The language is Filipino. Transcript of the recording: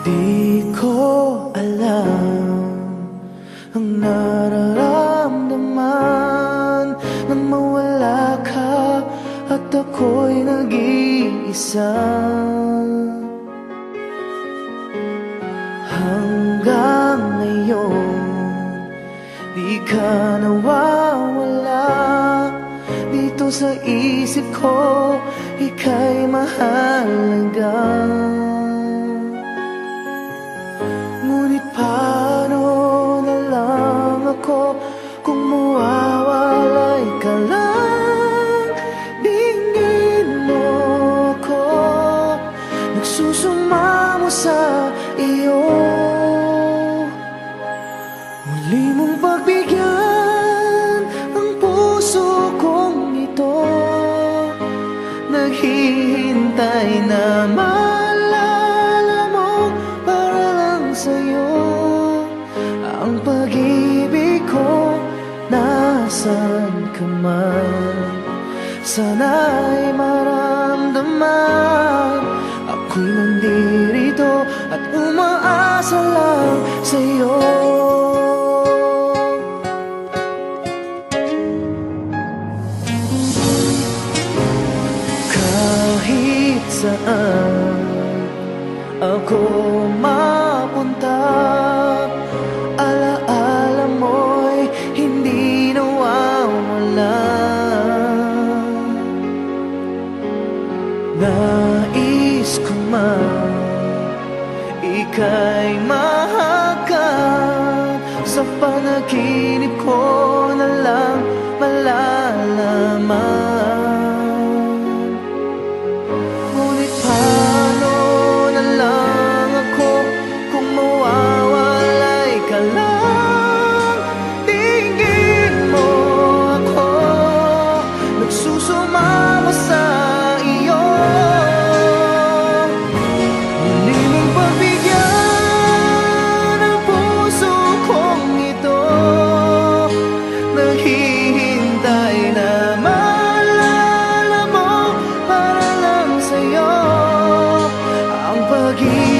Di ko alam ang nararamdaman nang mawala ka at ako'y nag-iisa. Hanggang ngayon di ka nawawala dito sa isip ko, ika'y mahalaga. Ngunit paano na lang ako kung mawawalay ka lang? Tingin mo ako, nagsusumamo sa iyo. Muli mong pagbigyan ang puso kong ito, naghihintay na maalala mo para lang sa'yo. Ang pag-ibig ko, nasan ka man, sana'y maramdaman. Ako'y nandirito at umaasa lang sa'yo. Kahit saan ako mapunta, alaala mo'y hindi nawawala. Nais ko man ika'y mahagkan, sa panaginip ko na lang malalaman. Ngunit paano na lang ako kung mawawalay ka lang? Tingin mo ako, nagsusumama sa iyo. Muli mong pagbigyan ang puso kong ito, naghihintay na maalala mo para lang sa'yo. Ang pag-ibig